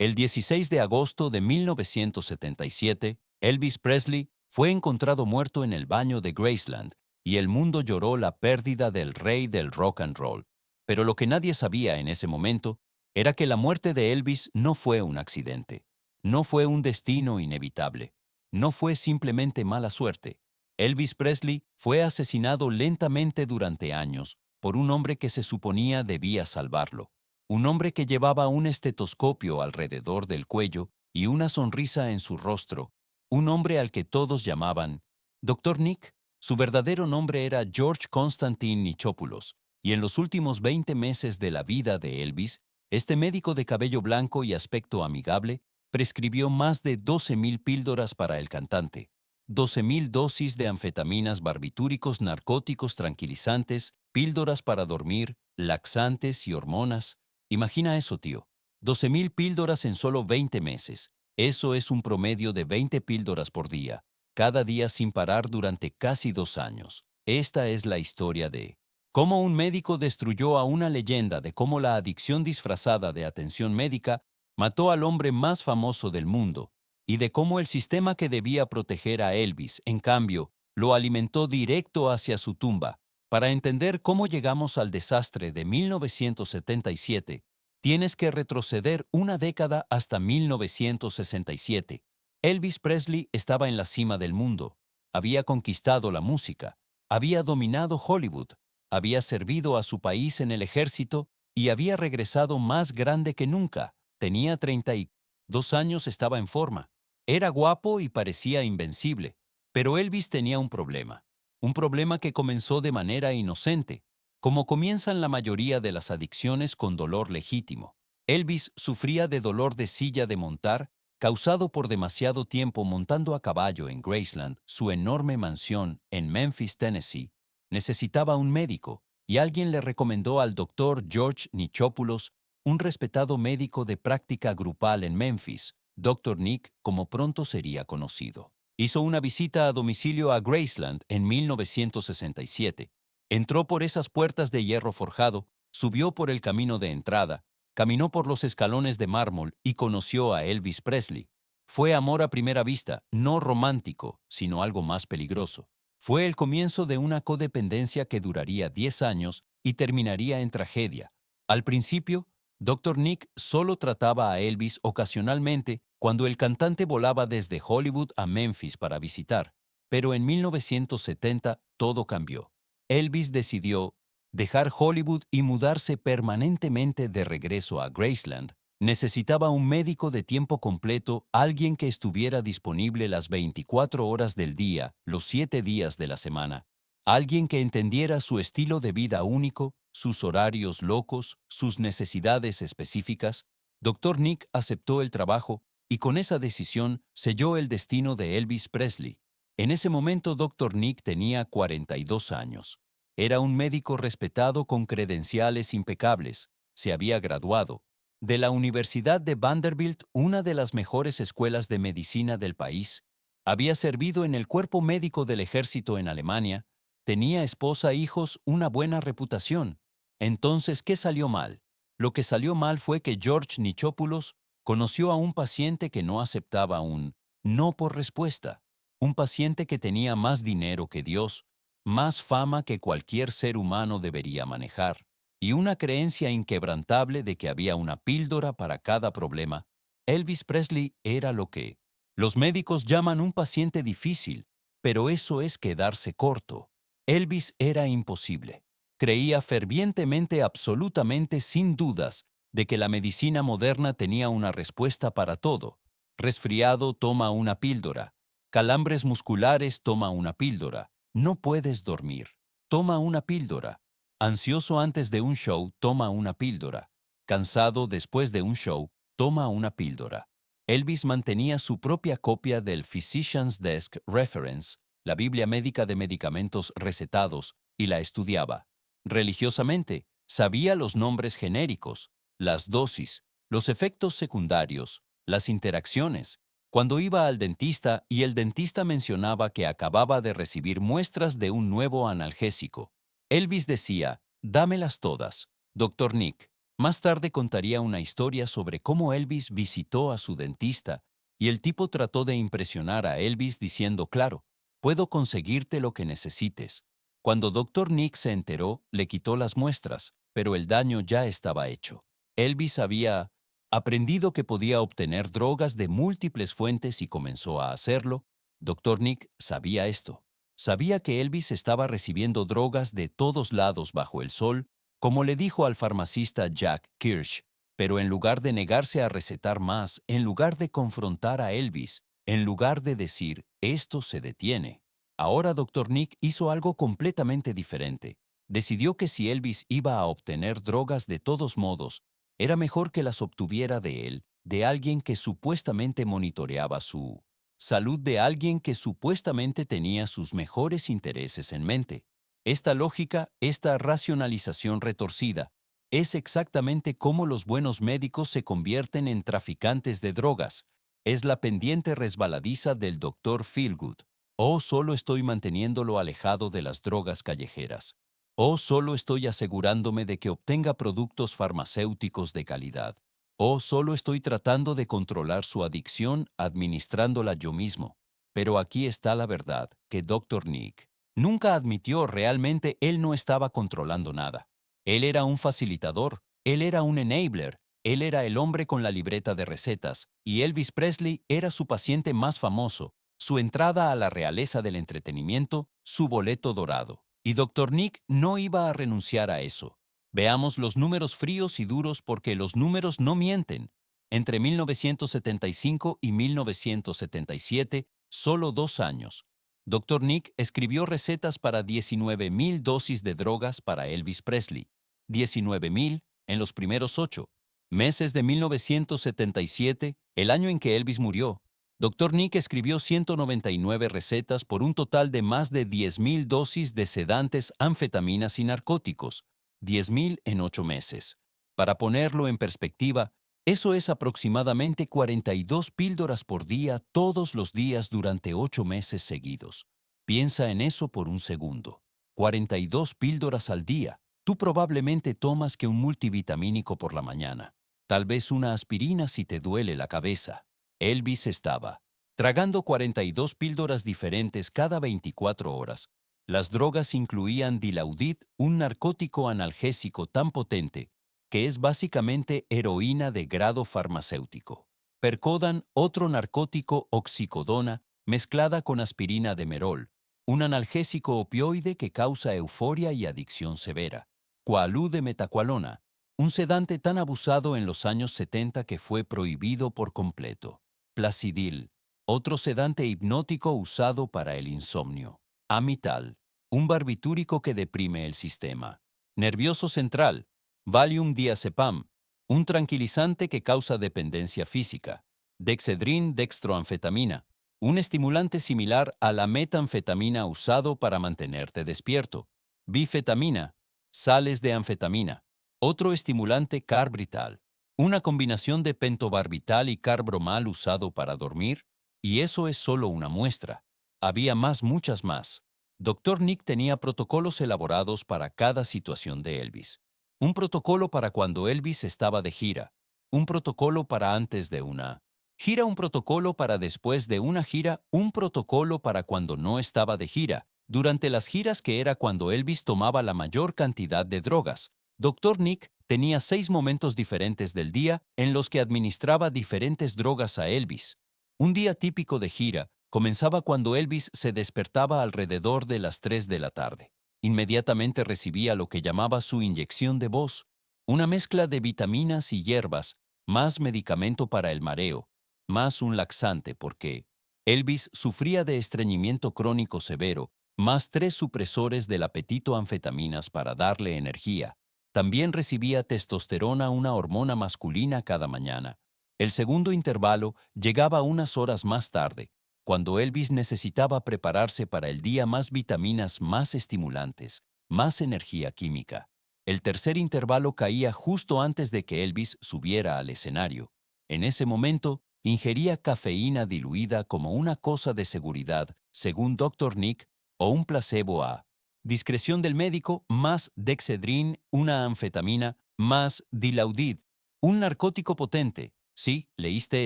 El 16 de agosto de 1977, Elvis Presley fue encontrado muerto en el baño de Graceland, y el mundo lloró la pérdida del rey del rock and roll. Pero lo que nadie sabía en ese momento era que la muerte de Elvis no fue un accidente, no fue un destino inevitable, no fue simplemente mala suerte. Elvis Presley fue asesinado lentamente durante años por un hombre que se suponía debía salvarlo. Un hombre que llevaba un estetoscopio alrededor del cuello y una sonrisa en su rostro. Un hombre al que todos llamaban Dr. Nick. Su verdadero nombre era George Constantine Nichopoulos, y en los últimos 20 meses de la vida de Elvis, este médico de cabello blanco y aspecto amigable prescribió más de 12,000 píldoras para el cantante, 12,000 dosis de anfetaminas, barbitúricos, narcóticos, tranquilizantes, píldoras para dormir, laxantes y hormonas. Imagina eso, tío. 12,000 píldoras en solo 20 meses. Eso es un promedio de 20 píldoras por día, cada día sin parar durante casi 2 años. Esta es la historia de cómo un médico destruyó a una leyenda, de cómo la adicción disfrazada de atención médica mató al hombre más famoso del mundo, y de cómo el sistema que debía proteger a Elvis, en cambio, lo alimentó directo hacia su tumba. Para entender cómo llegamos al desastre de 1977, tienes que retroceder una década hasta 1967. Elvis Presley estaba en la cima del mundo. Había conquistado la música, había dominado Hollywood, había servido a su país en el ejército y había regresado más grande que nunca. Tenía 32 años, estaba en forma. Era guapo y parecía invencible. Pero Elvis tenía un problema. Un problema que comenzó de manera inocente, como comienzan la mayoría de las adicciones, con dolor legítimo. Elvis sufría de dolor de silla de montar, causado por demasiado tiempo montando a caballo en Graceland, su enorme mansión en Memphis, Tennessee. Necesitaba un médico, y alguien le recomendó al doctor George Nichopoulos, un respetado médico de práctica grupal en Memphis, Dr. Nick, como pronto sería conocido. Hizo una visita a domicilio a Graceland en 1967. Entró por esas puertas de hierro forjado, subió por el camino de entrada, caminó por los escalones de mármol y conoció a Elvis Presley. Fue amor a primera vista, no romántico, sino algo más peligroso. Fue el comienzo de una codependencia que duraría 10 años y terminaría en tragedia. Al principio, Dr. Nick solo trataba a Elvis ocasionalmente cuando el cantante volaba desde Hollywood a Memphis para visitar. Pero en 1970 todo cambió. Elvis decidió dejar Hollywood y mudarse permanentemente de regreso a Graceland. Necesitaba un médico de tiempo completo, alguien que estuviera disponible las 24 horas del día, los 7 días de la semana. Alguien que entendiera su estilo de vida único, sus horarios locos, sus necesidades específicas. Dr. Nick aceptó el trabajo y con esa decisión selló el destino de Elvis Presley. En ese momento Dr. Nick tenía 42 años. Era un médico respetado con credenciales impecables. Se había graduado de la Universidad de Vanderbilt, una de las mejores escuelas de medicina del país. Había servido en el cuerpo médico del ejército en Alemania. Tenía esposa, hijos, una buena reputación. Entonces, ¿qué salió mal? Lo que salió mal fue que George Nichopoulos conoció a un paciente que no aceptaba un no por respuesta. Un paciente que tenía más dinero que Dios, más fama que cualquier ser humano debería manejar, y una creencia inquebrantable de que había una píldora para cada problema. Elvis Presley era lo que los médicos llaman un paciente difícil, pero eso es quedarse corto. Elvis era imposible. Creía fervientemente, absolutamente, sin dudas, de que la medicina moderna tenía una respuesta para todo. Resfriado, toma una píldora. Calambres musculares, toma una píldora. No puedes dormir. Toma una píldora. Ansioso antes de un show, toma una píldora. Cansado después de un show, toma una píldora. Elvis mantenía su propia copia del Physician's Desk Reference, la Biblia médica de medicamentos recetados, y la estudiaba. Religiosamente, sabía los nombres genéricos, las dosis, los efectos secundarios, las interacciones. Cuando iba al dentista y el dentista mencionaba que acababa de recibir muestras de un nuevo analgésico, Elvis decía, dámelas todas, Dr. Nick. Más tarde contaría una historia sobre cómo Elvis visitó a su dentista y el tipo trató de impresionar a Elvis diciendo, claro, puedo conseguirte lo que necesites. Cuando Dr. Nick se enteró, le quitó las muestras, pero el daño ya estaba hecho. Elvis había aprendido que podía obtener drogas de múltiples fuentes y comenzó a hacerlo. Dr. Nick sabía esto. Sabía que Elvis estaba recibiendo drogas de todos lados bajo el sol, como le dijo al farmacista Jack Kirsch, pero en lugar de negarse a recetar más, en lugar de confrontar a Elvis, en lugar de decir, esto se detiene. Ahora Dr. Nick hizo algo completamente diferente. Decidió que si Elvis iba a obtener drogas de todos modos, era mejor que las obtuviera de él, de alguien que supuestamente monitoreaba su salud, de alguien que supuestamente tenía sus mejores intereses en mente. Esta lógica, esta racionalización retorcida, es exactamente cómo los buenos médicos se convierten en traficantes de drogas. Es la pendiente resbaladiza del Dr. Feelgood. O solo estoy manteniéndolo alejado de las drogas callejeras. O solo estoy asegurándome de que obtenga productos farmacéuticos de calidad. O solo estoy tratando de controlar su adicción administrándola yo mismo. Pero aquí está la verdad, que Dr. Nick nunca admitió realmente él no estaba controlando nada. Él era un facilitador, él era un enabler, él era el hombre con la libreta de recetas, y Elvis Presley era su paciente más famoso, su entrada a la realeza del entretenimiento, su boleto dorado. Y Dr. Nick no iba a renunciar a eso. Veamos los números fríos y duros porque los números no mienten. Entre 1975 y 1977, solo 2 años, Dr. Nick escribió recetas para 19,000 dosis de drogas para Elvis Presley. 19,000 en los primeros 8 meses de 1977, el año en que Elvis murió. Dr. Nick escribió 199 recetas por un total de más de 10,000 dosis de sedantes, anfetaminas y narcóticos. 10,000 en 8 meses. Para ponerlo en perspectiva, eso es aproximadamente 42 píldoras por día todos los días durante 8 meses seguidos. Piensa en eso por un segundo. 42 píldoras al día. Tú probablemente tomas que un multivitamínico por la mañana. Tal vez una aspirina si te duele la cabeza. Elvis estaba tragando 42 píldoras diferentes cada 24 horas. Las drogas incluían Dilaudid, un narcótico analgésico tan potente que es básicamente heroína de grado farmacéutico. Percodan, otro narcótico oxicodona, mezclada con aspirina de Merol, un analgésico opioide que causa euforia y adicción severa. Quaalude de metacualona, un sedante tan abusado en los años 70 que fue prohibido por completo. Placidil, otro sedante hipnótico usado para el insomnio. Amital, un barbitúrico que deprime el sistema nervioso central. Valium diazepam, un tranquilizante que causa dependencia física. Dexedrine dextroanfetamina, un estimulante similar a la metanfetamina usado para mantenerte despierto. Bifetamina, sales de anfetamina, otro estimulante carbrital, una combinación de pentobarbital y carbromal usado para dormir, y eso es solo una muestra. Había muchas más. Dr. Nick tenía protocolos elaborados para cada situación de Elvis. Un protocolo para cuando Elvis estaba de gira, un protocolo para antes de una gira, un protocolo para después de una gira, un protocolo para cuando no estaba de gira, durante las giras que era cuando Elvis tomaba la mayor cantidad de drogas. Dr. Nick tenía 6 momentos diferentes del día en los que administraba diferentes drogas a Elvis. Un día típico de gira comenzaba cuando Elvis se despertaba alrededor de las 3 de la tarde. Inmediatamente recibía lo que llamaba su inyección de voz, una mezcla de vitaminas y hierbas, más medicamento para el mareo, más un laxante porque Elvis sufría de estreñimiento crónico severo, más 3 supresores del apetito anfetaminas para darle energía. También recibía testosterona, una hormona masculina cada mañana. El segundo intervalo llegaba unas horas más tarde, cuando Elvis necesitaba prepararse para el día, más vitaminas, más estimulantes, más energía química. El tercer intervalo caía justo antes de que Elvis subiera al escenario. En ese momento, ingería cafeína diluida como una cosa de seguridad, según Dr. Nick, o un placebo a discreción del médico, más Dexedrine, una anfetamina, más Dilaudid, un narcótico potente. Sí, leíste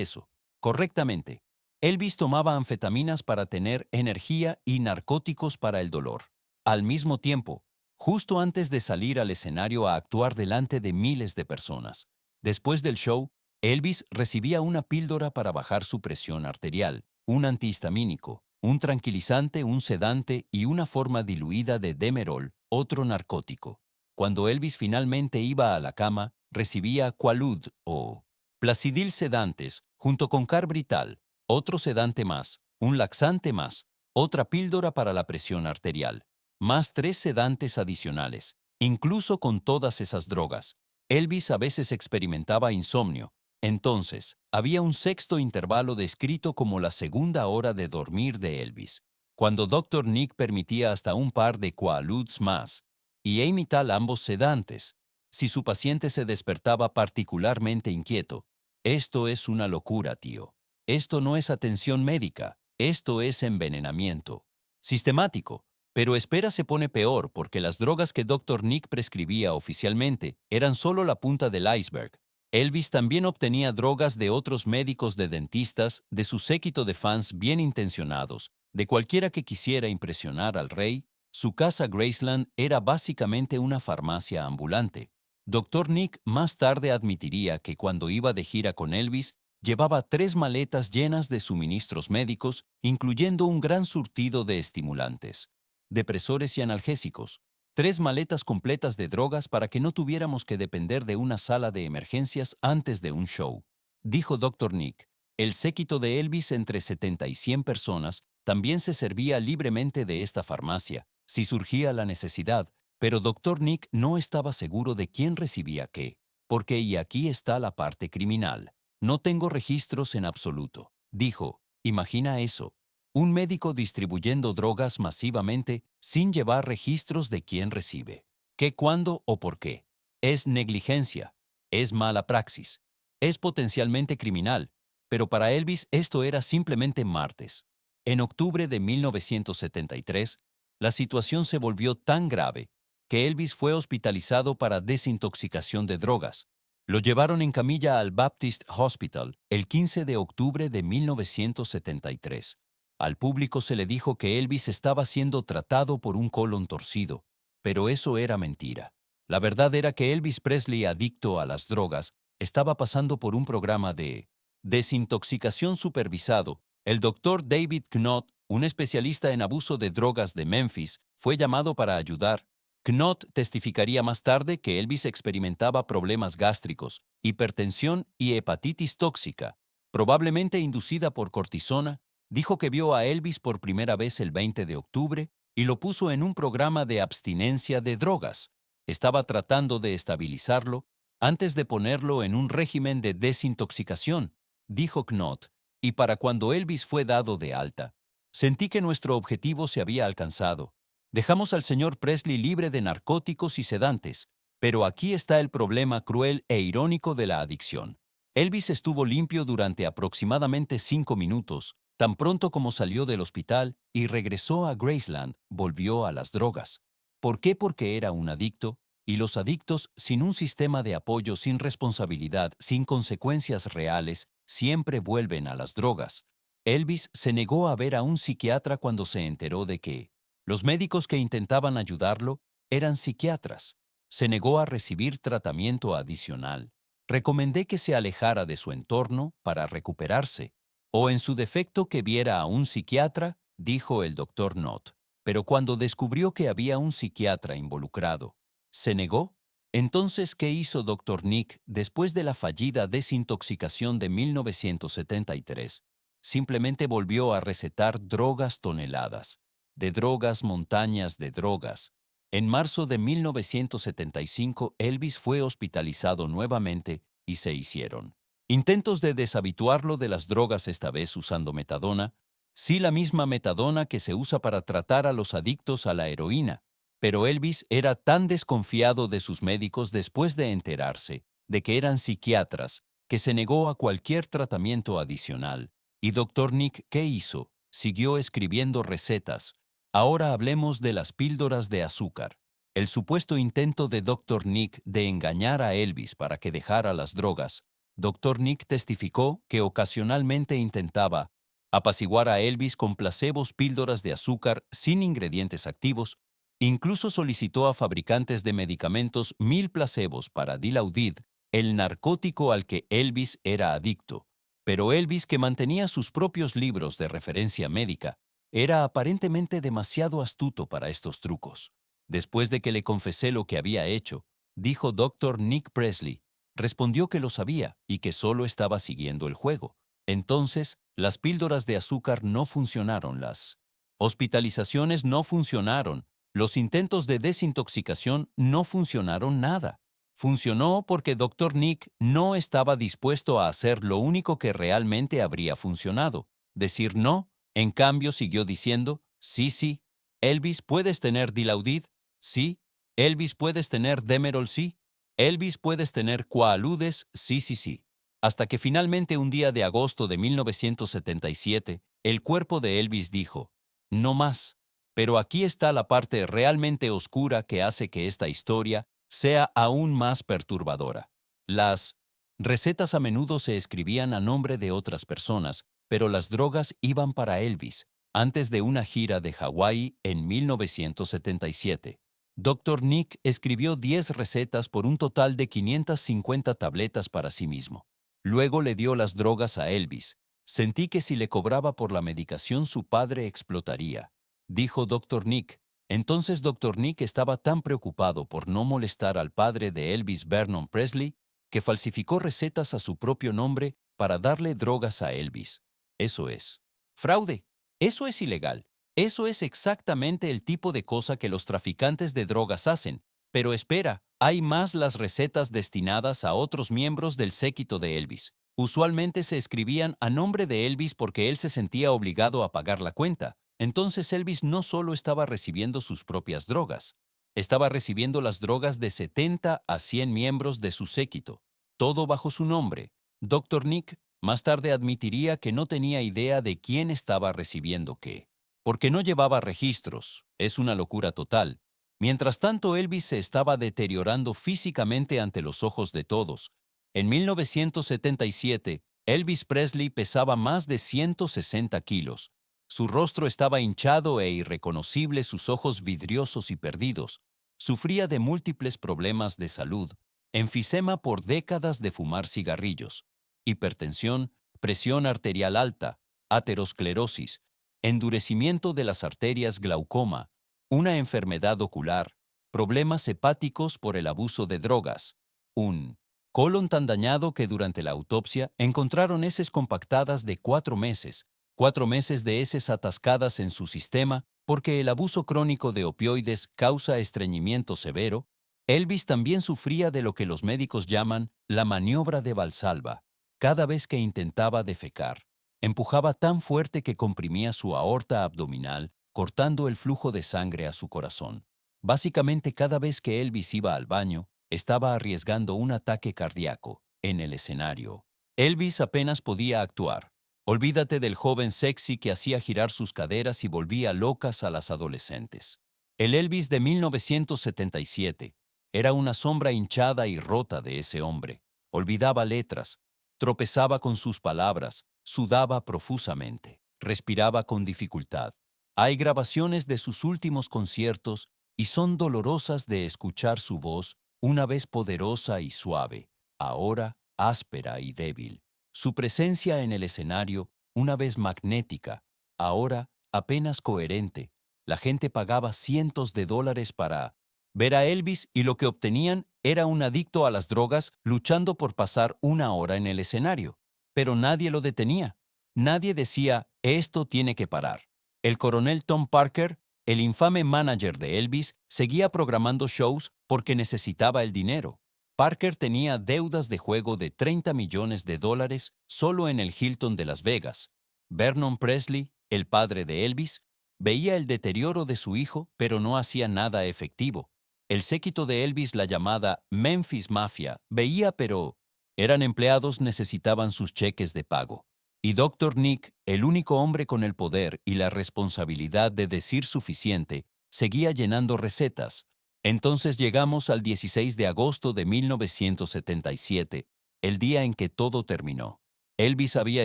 eso. Correctamente. Elvis tomaba anfetaminas para tener energía y narcóticos para el dolor. Al mismo tiempo, justo antes de salir al escenario a actuar delante de miles de personas. Después del show, Elvis recibía una píldora para bajar su presión arterial, un antihistamínico, un tranquilizante, un sedante y una forma diluida de Demerol, otro narcótico. Cuando Elvis finalmente iba a la cama, recibía Quaalud o Placidil sedantes, junto con Carbrital, otro sedante más, un laxante más, otra píldora para la presión arterial, más 3 sedantes adicionales. Incluso con todas esas drogas, Elvis a veces experimentaba insomnio. Entonces, había un sexto intervalo descrito como la segunda hora de dormir de Elvis, cuando Dr. Nick permitía hasta un par de Quaaluds más, y Amytal ambos sedantes, si su paciente se despertaba particularmente inquieto. Esto es una locura, tío. Esto no es atención médica, esto es envenenamiento. Sistemático. Pero espera, se pone peor porque las drogas que Dr. Nick prescribía oficialmente eran solo la punta del iceberg. Elvis también obtenía drogas de otros médicos, de dentistas, de su séquito de fans bien intencionados, de cualquiera que quisiera impresionar al rey. Su casa Graceland era básicamente una farmacia ambulante. Dr. Nick más tarde admitiría que cuando iba de gira con Elvis, llevaba 3 maletas llenas de suministros médicos, incluyendo un gran surtido de estimulantes, depresores y analgésicos, 3 maletas completas de drogas para que no tuviéramos que depender de una sala de emergencias antes de un show. Dijo Dr. Nick, el séquito de Elvis, entre 70 y 100 personas, también se servía libremente de esta farmacia, si surgía la necesidad, pero Dr. Nick no estaba seguro de quién recibía qué, porque y aquí está la parte criminal. No tengo registros en absoluto. Dijo, imagina eso. Un médico distribuyendo drogas masivamente sin llevar registros de quién recibe, qué, cuándo o por qué. Es negligencia, es mala praxis, es potencialmente criminal, pero para Elvis esto era simplemente martes. En octubre de 1973, la situación se volvió tan grave que Elvis fue hospitalizado para desintoxicación de drogas. Lo llevaron en camilla al Baptist Hospital el 15 de octubre de 1973. Al público se le dijo que Elvis estaba siendo tratado por un colon torcido, pero eso era mentira. La verdad era que Elvis Presley, adicto a las drogas, estaba pasando por un programa de desintoxicación supervisado. El doctor David Knott, un especialista en abuso de drogas de Memphis, fue llamado para ayudar. Knott testificaría más tarde que Elvis experimentaba problemas gástricos, hipertensión y hepatitis tóxica, probablemente inducida por cortisona. Dijo que vio a Elvis por primera vez el 20 de octubre y lo puso en un programa de abstinencia de drogas. Estaba tratando de estabilizarlo antes de ponerlo en un régimen de desintoxicación, dijo Knott, y para cuando Elvis fue dado de alta, sentí que nuestro objetivo se había alcanzado. Dejamos al señor Presley libre de narcóticos y sedantes, pero aquí está el problema cruel e irónico de la adicción. Elvis estuvo limpio durante aproximadamente 5 minutos, tan pronto como salió del hospital y regresó a Graceland, volvió a las drogas. ¿Por qué? Porque era un adicto, y los adictos, sin un sistema de apoyo, sin responsabilidad, sin consecuencias reales, siempre vuelven a las drogas. Elvis se negó a ver a un psiquiatra cuando se enteró de que los médicos que intentaban ayudarlo eran psiquiatras. Se negó a recibir tratamiento adicional. Recomendé que se alejara de su entorno para recuperarse, o en su defecto que viera a un psiquiatra, dijo el doctor Knott. Pero cuando descubrió que había un psiquiatra involucrado, ¿se negó? Entonces, ¿qué hizo Dr. Nick después de la fallida desintoxicación de 1973? Simplemente volvió a recetar drogas, toneladas de drogas, montañas de drogas. En marzo de 1975, Elvis fue hospitalizado nuevamente y se hicieron intentos de deshabituarlo de las drogas, esta vez usando metadona, sí, la misma metadona que se usa para tratar a los adictos a la heroína. Pero Elvis era tan desconfiado de sus médicos después de enterarse de que eran psiquiatras, que se negó a cualquier tratamiento adicional. ¿Y Dr. Nick qué hizo? Siguió escribiendo recetas. Ahora hablemos de las píldoras de azúcar. El supuesto intento de Dr. Nick de engañar a Elvis para que dejara las drogas. Dr. Nick testificó que ocasionalmente intentaba apaciguar a Elvis con placebos, píldoras de azúcar sin ingredientes activos. Incluso solicitó a fabricantes de medicamentos 1000 placebos para Dilaudid, el narcótico al que Elvis era adicto. Pero Elvis, que mantenía sus propios libros de referencia médica, era aparentemente demasiado astuto para estos trucos. Después de que le confesé lo que había hecho, dijo Dr. Nick Presley, respondió que lo sabía y que solo estaba siguiendo el juego. Entonces, las píldoras de azúcar no funcionaron, las hospitalizaciones no funcionaron, los intentos de desintoxicación no funcionaron nada. Funcionó porque Dr. Nick no estaba dispuesto a hacer lo único que realmente habría funcionado, decir no. En cambio, siguió diciendo, sí, sí, Elvis, ¿puedes tener Dilaudid? Sí. Elvis, ¿puedes tener Demerol? Sí. Elvis, ¿puedes tener Quaaludes? Sí, sí, sí. Hasta que finalmente un día de agosto de 1977, el cuerpo de Elvis dijo, no más. Pero aquí está la parte realmente oscura que hace que esta historia sea aún más perturbadora. Las recetas a menudo se escribían a nombre de otras personas, pero las drogas iban para Elvis, antes de una gira de Hawái en 1977. Dr. Nick escribió 10 recetas por un total de 550 tabletas para sí mismo. Luego le dio las drogas a Elvis. Sentí que si le cobraba por la medicación su padre explotaría, dijo Dr. Nick. Entonces Dr. Nick estaba tan preocupado por no molestar al padre de Elvis, Vernon Presley, que falsificó recetas a su propio nombre para darle drogas a Elvis. Eso es fraude. Eso es ilegal. Eso es exactamente el tipo de cosa que los traficantes de drogas hacen. Pero espera, hay más. Las recetas destinadas a otros miembros del séquito de Elvis. Usualmente se escribían a nombre de Elvis porque él se sentía obligado a pagar la cuenta. Entonces Elvis no solo estaba recibiendo sus propias drogas, estaba recibiendo las drogas de 70 a 100 miembros de su séquito, todo bajo su nombre. Dr. Nick más tarde admitiría que no tenía idea de quién estaba recibiendo qué, porque no llevaba registros. Es una locura total. Mientras tanto, Elvis se estaba deteriorando físicamente ante los ojos de todos. En 1977, Elvis Presley pesaba más de 160 kilos. Su rostro estaba hinchado e irreconocible, sus ojos vidriosos y perdidos. Sufría de múltiples problemas de salud, enfisema por décadas de fumar cigarrillos, hipertensión, presión arterial alta, aterosclerosis, endurecimiento de las arterias, glaucoma, una enfermedad ocular, problemas hepáticos por el abuso de drogas, un colon tan dañado que durante la autopsia encontraron heces compactadas de 4 meses, 4 meses de heces atascadas en su sistema porque el abuso crónico de opioides causa estreñimiento severo. Elvis también sufría de lo que los médicos llaman la maniobra de Valsalva. Cada vez que intentaba defecar, empujaba tan fuerte que comprimía su aorta abdominal, cortando el flujo de sangre a su corazón. Básicamente, cada vez que Elvis iba al baño, estaba arriesgando un ataque cardíaco en el escenario. Elvis apenas podía actuar. Olvídate del joven sexy que hacía girar sus caderas y volvía locas a las adolescentes. El Elvis de 1977 era una sombra hinchada y rota de ese hombre. Olvidaba letras, tropezaba con sus palabras, sudaba profusamente, respiraba con dificultad. Hay grabaciones de sus últimos conciertos y son dolorosas de escuchar su voz, una vez poderosa y suave, ahora áspera y débil. Su presencia en el escenario, una vez magnética, ahora apenas coherente. La gente pagaba cientos de dólares para ver a Elvis y lo que obtenían era un adicto a las drogas luchando por pasar una hora en el escenario. Pero nadie lo detenía. Nadie decía, esto tiene que parar. El coronel Tom Parker, el infame manager de Elvis, seguía programando shows porque necesitaba el dinero. Parker tenía deudas de juego de 30 millones de dólares solo en el Hilton de Las Vegas. Vernon Presley, el padre de Elvis, veía el deterioro de su hijo, pero no hacía nada efectivo. El séquito de Elvis, la llamada Memphis Mafia, veía, pero eran empleados, necesitaban sus cheques de pago. Y Dr. Nick, el único hombre con el poder y la responsabilidad de decir suficiente, seguía llenando recetas. Entonces llegamos al 16 de agosto de 1977, el día en que todo terminó. Elvis había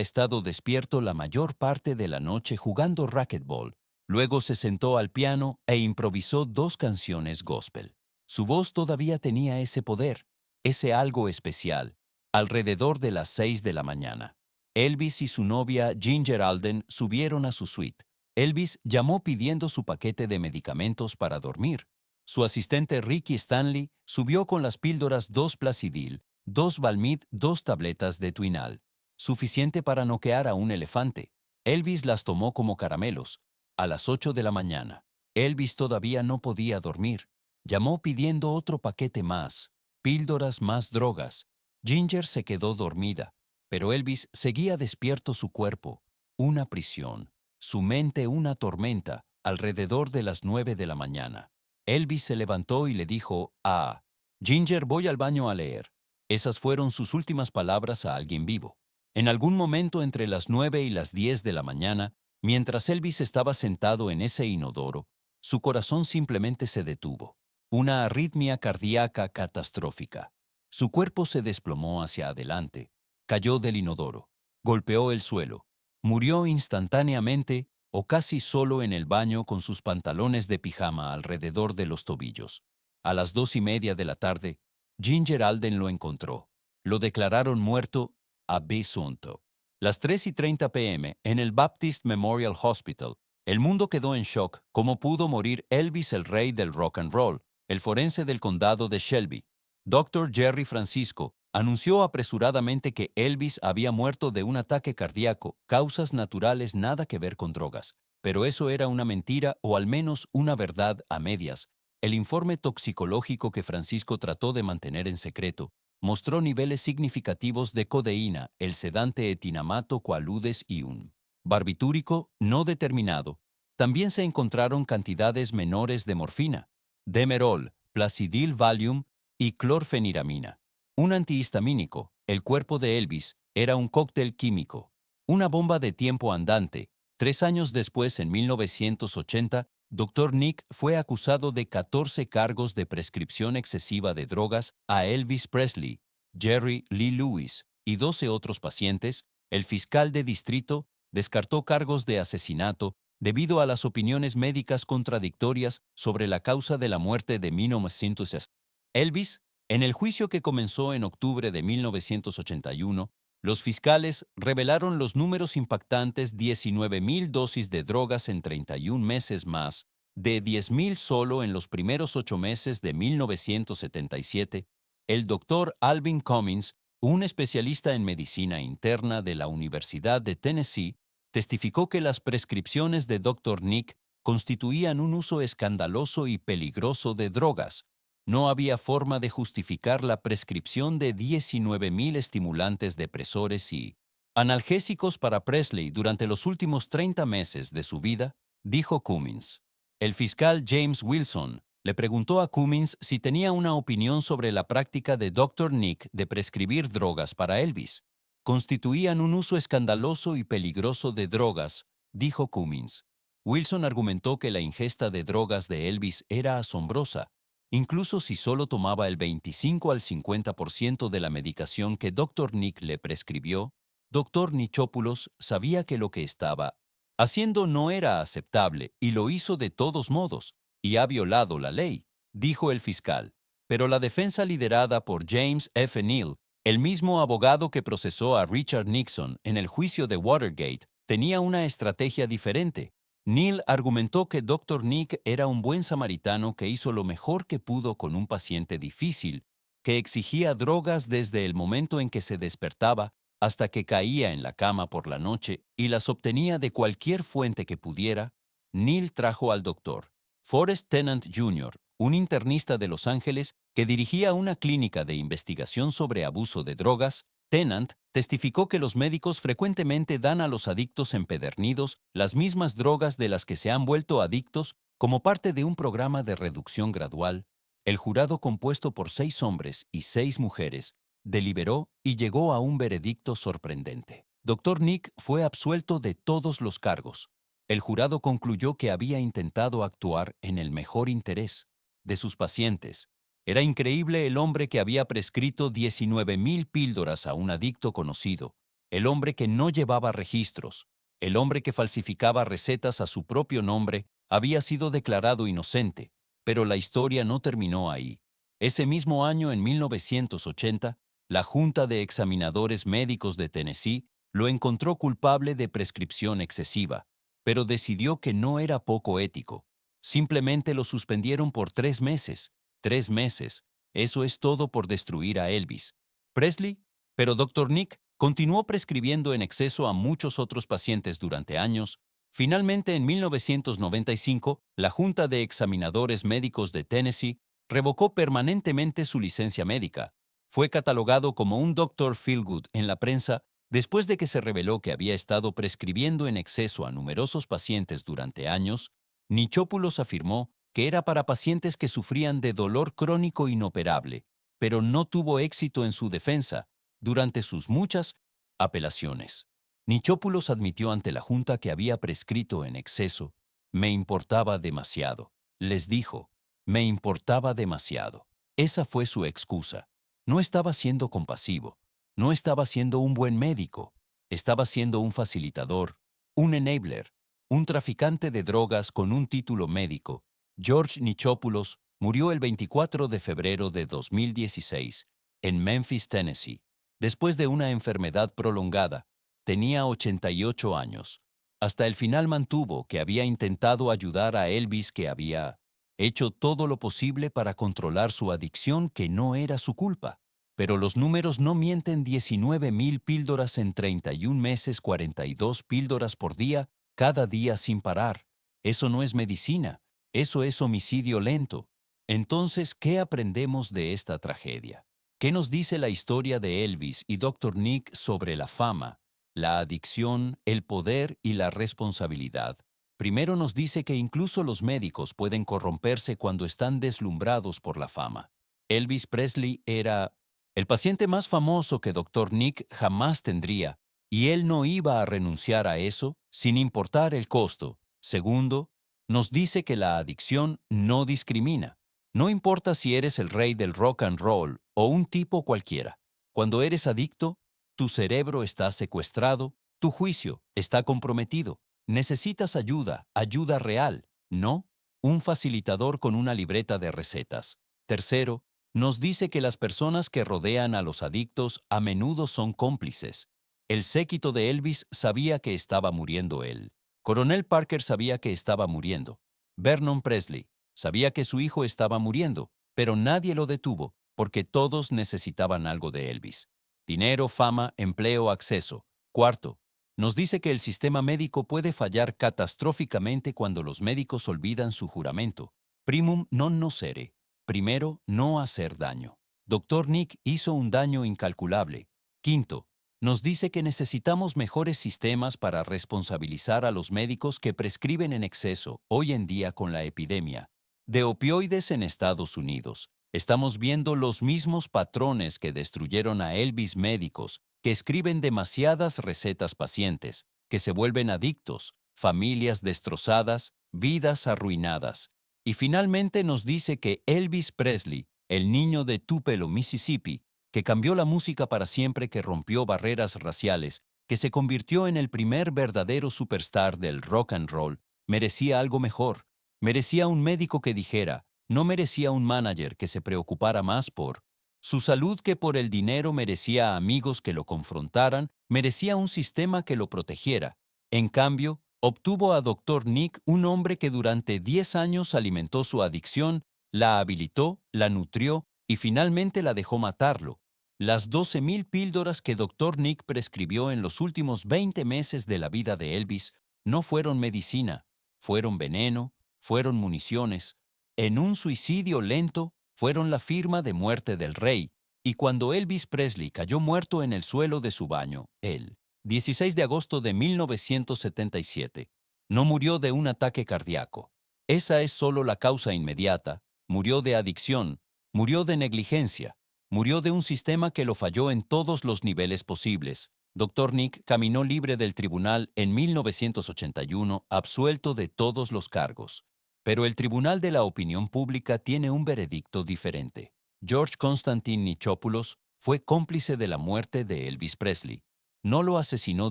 estado despierto la mayor parte de la noche jugando racquetball. Luego se sentó al piano e improvisó 2 canciones gospel. Su voz todavía tenía ese poder, ese algo especial. Alrededor de las 6 de la mañana, Elvis y su novia Ginger Alden subieron a su suite. Elvis llamó pidiendo su paquete de medicamentos para dormir. Su asistente Ricky Stanley subió con las píldoras 2 Placidil, 2 Valmid, 2 tabletas de Tuinal, suficiente para noquear a un elefante. Elvis las tomó como caramelos. A las 8 de la mañana, Elvis todavía no podía dormir. Llamó pidiendo otro paquete más, píldoras más drogas. Ginger se quedó dormida, pero Elvis seguía despierto, su cuerpo, una prisión, su mente una tormenta. Alrededor de las 9 de la mañana, Elvis se levantó y le dijo a Ginger: voy al baño a leer. Esas fueron sus últimas palabras a alguien vivo. En algún momento entre las 9 y las 10 de la mañana, mientras Elvis estaba sentado en ese inodoro, su corazón simplemente se detuvo. Una arritmia cardíaca catastrófica. Su cuerpo se desplomó hacia adelante, cayó del inodoro, golpeó el suelo, murió instantáneamente o casi solo en el baño con sus pantalones de pijama alrededor de los tobillos. A las 2:30 de la tarde, Ginger Alden lo encontró. Lo declararon muerto asunto. Las 3:30 p.m. en el Baptist Memorial Hospital, el mundo quedó en shock. ¿Cómo pudo morir Elvis, el rey del rock and roll? El forense del condado de Shelby, Dr. Jerry Francisco, anunció apresuradamente que Elvis había muerto de un ataque cardíaco, causas naturales, nada que ver con drogas. Pero eso era una mentira, o al menos una verdad a medias. El informe toxicológico que Francisco trató de mantener en secreto mostró niveles significativos de codeína, el sedante etinamato coaludes y un barbitúrico no determinado. También se encontraron cantidades menores de morfina, Demerol, Placidil Valium y clorfeniramina. Un antihistamínico. El cuerpo de Elvis era un cóctel químico, una bomba de tiempo andante. 3 años después, en 1980, Dr. Nick fue acusado de 14 cargos de prescripción excesiva de drogas a Elvis Presley, Jerry Lee Lewis y 12 otros pacientes. El fiscal de distrito descartó cargos de asesinato debido a las opiniones médicas contradictorias sobre la causa de la muerte de 1960. Elvis, en el juicio que comenzó en octubre de 1981, los fiscales revelaron los números impactantes: 19,000 dosis de drogas en 31 meses, más de 10,000 solo en los primeros 8 meses de 1977. El doctor Alvin Cummins, un especialista en medicina interna de la Universidad de Tennessee, testificó que las prescripciones de Dr. Nick constituían un uso escandaloso y peligroso de drogas. No había forma de justificar la prescripción de 19,000 estimulantes depresores y analgésicos para Presley durante los últimos 30 meses de su vida, dijo Cummins. El fiscal James Wilson le preguntó a Cummins si tenía una opinión sobre la práctica de Dr. Nick de prescribir drogas para Elvis. Constituían un uso escandaloso y peligroso de drogas, dijo Cummins. Wilson argumentó que la ingesta de drogas de Elvis era asombrosa, incluso si solo tomaba el 25 al 50% de la medicación que Dr. Nick le prescribió. Dr. Nichopoulos sabía que lo que estaba haciendo no era aceptable y lo hizo de todos modos, y ha violado la ley, dijo el fiscal. Pero la defensa, liderada por James F. Neal, el mismo abogado que procesó a Richard Nixon en el juicio de Watergate, tenía una estrategia diferente. Neal argumentó que Dr. Nick era un buen samaritano que hizo lo mejor que pudo con un paciente difícil, que exigía drogas desde el momento en que se despertaba hasta que caía en la cama por la noche, y las obtenía de cualquier fuente que pudiera. Neal trajo al Dr. Forrest Tennant Jr., un internista de Los Ángeles que dirigía una clínica de investigación sobre abuso de drogas. Tennant testificó que los médicos frecuentemente dan a los adictos empedernidos las mismas drogas de las que se han vuelto adictos como parte de un programa de reducción gradual. El jurado, compuesto por 6 hombres y 6 mujeres, deliberó y llegó a un veredicto sorprendente. Dr. Nick fue absuelto de todos los cargos. El jurado concluyó que había intentado actuar en el mejor interés de sus pacientes. Era increíble el hombre que había prescrito 19,000 píldoras a un adicto conocido, el hombre que no llevaba registros, el hombre que falsificaba recetas a su propio nombre, había sido declarado inocente, pero la historia no terminó ahí. Ese mismo año, en 1980, la Junta de Examinadores Médicos de Tennessee lo encontró culpable de prescripción excesiva, pero decidió que no era poco ético. Simplemente lo suspendieron por 3 meses. 3 meses. Eso es todo por destruir a Elvis Presley. Pero Dr. Nick continuó prescribiendo en exceso a muchos otros pacientes durante años. Finalmente, en 1995, la Junta de Examinadores Médicos de Tennessee revocó permanentemente su licencia médica. Fue catalogado como un Dr. Feelgood en la prensa después de que se reveló que había estado prescribiendo en exceso a numerosos pacientes durante años. Nichopoulos afirmó que era para pacientes que sufrían de dolor crónico inoperable, pero no tuvo éxito en su defensa durante sus muchas apelaciones. Nichopoulos admitió ante la Junta que había prescrito en exceso. Me importaba demasiado. Les dijo, me importaba demasiado. Esa fue su excusa. No estaba siendo compasivo. No estaba siendo un buen médico. Estaba siendo un facilitador, un enabler, un traficante de drogas con un título médico. George Nichopoulos murió el 24 de febrero de 2016 en Memphis, Tennessee, después de una enfermedad prolongada. Tenía 88 años. Hasta el final mantuvo que había intentado ayudar a Elvis, que había hecho todo lo posible para controlar su adicción, que no era su culpa. Pero los números no mienten. 19,000 píldoras en 31 meses, 42 píldoras por día, cada día sin parar. Eso no es medicina, eso es homicidio lento. Entonces, ¿qué aprendemos de esta tragedia? ¿Qué nos dice la historia de Elvis y Dr. Nick sobre la fama, la adicción, el poder y la responsabilidad? Primero nos dice que incluso los médicos pueden corromperse cuando están deslumbrados por la fama. Elvis Presley era el paciente más famoso que Dr. Nick jamás tendría, y él no iba a renunciar a eso sin importar el costo. Segundo, nos dice que la adicción no discrimina. No importa si eres el rey del rock and roll o un tipo cualquiera. Cuando eres adicto, tu cerebro está secuestrado, tu juicio está comprometido. Necesitas ayuda, ayuda real, no un facilitador con una libreta de recetas. Tercero, nos dice que las personas que rodean a los adictos a menudo son cómplices. El séquito de Elvis sabía que estaba muriendo él. Coronel Parker sabía que estaba muriendo. Vernon Presley sabía que su hijo estaba muriendo, pero nadie lo detuvo porque todos necesitaban algo de Elvis. Dinero, fama, empleo, acceso. Cuarto, nos dice que el sistema médico puede fallar catastróficamente cuando los médicos olvidan su juramento. Primum non nocere. Primero, no hacer daño. Dr. Nick hizo un daño incalculable. Quinto, nos dice que necesitamos mejores sistemas para responsabilizar a los médicos que prescriben en exceso hoy en día con la epidemia de opioides en Estados Unidos. Estamos viendo los mismos patrones que destruyeron a Elvis: médicos que escriben demasiadas recetas, pacientes que se vuelven adictos, familias destrozadas, vidas arruinadas. Y finalmente nos dice que Elvis Presley, el niño de Tupelo, Mississippi, que cambió la música para siempre, que rompió barreras raciales, que se convirtió en el primer verdadero superstar del rock and roll, merecía algo mejor. Merecía un médico que dijera, no merecía un manager que se preocupara más por su salud que por el dinero, merecía amigos que lo confrontaran, merecía un sistema que lo protegiera. En cambio, obtuvo a Dr. Nick, un hombre que durante 10 años alimentó su adicción, la habilitó, la nutrió y finalmente la dejó matarlo. Las 12,000 píldoras que Dr. Nick prescribió en los últimos 20 meses de la vida de Elvis no fueron medicina, fueron veneno, fueron municiones. En un suicidio lento, fueron la firma de muerte del rey. Y cuando Elvis Presley cayó muerto en el suelo de su baño, el 16 de agosto de 1977, no murió de un ataque cardíaco. Esa es solo la causa inmediata. Murió de adicción, murió de negligencia, murió de un sistema que lo falló en todos los niveles posibles. Dr. Nick caminó libre del tribunal en 1981, absuelto de todos los cargos. Pero el Tribunal de la Opinión Pública tiene un veredicto diferente. George Constantin Nichopoulos fue cómplice de la muerte de Elvis Presley. No lo asesinó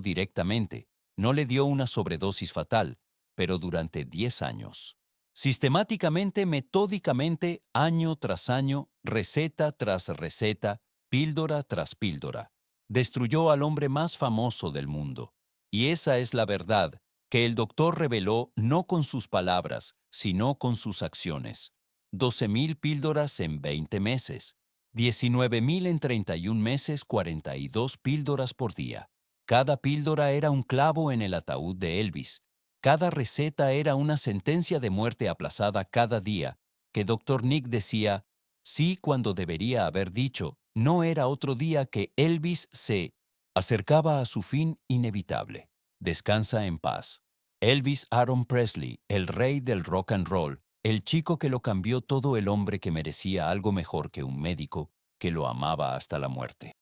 directamente, no le dio una sobredosis fatal, pero durante 10 años. Sistemáticamente, metódicamente, año tras año, receta tras receta, píldora tras píldora. Destruyó al hombre más famoso del mundo. Y esa es la verdad que el doctor reveló no con sus palabras, sino con sus acciones. 12,000 píldoras en 20 meses. 19,000 en 31 meses, 42 píldoras por día. Cada píldora era un clavo en el ataúd de Elvis. Cada receta era una sentencia de muerte aplazada cada día, que Dr. Nick decía, sí cuando debería haber dicho, no era otro día que Elvis se acercaba a su fin inevitable. Descansa en paz. Elvis Aaron Presley, el rey del rock and roll, el chico que lo cambió todo, el hombre que merecía algo mejor que un médico que lo amaba hasta la muerte.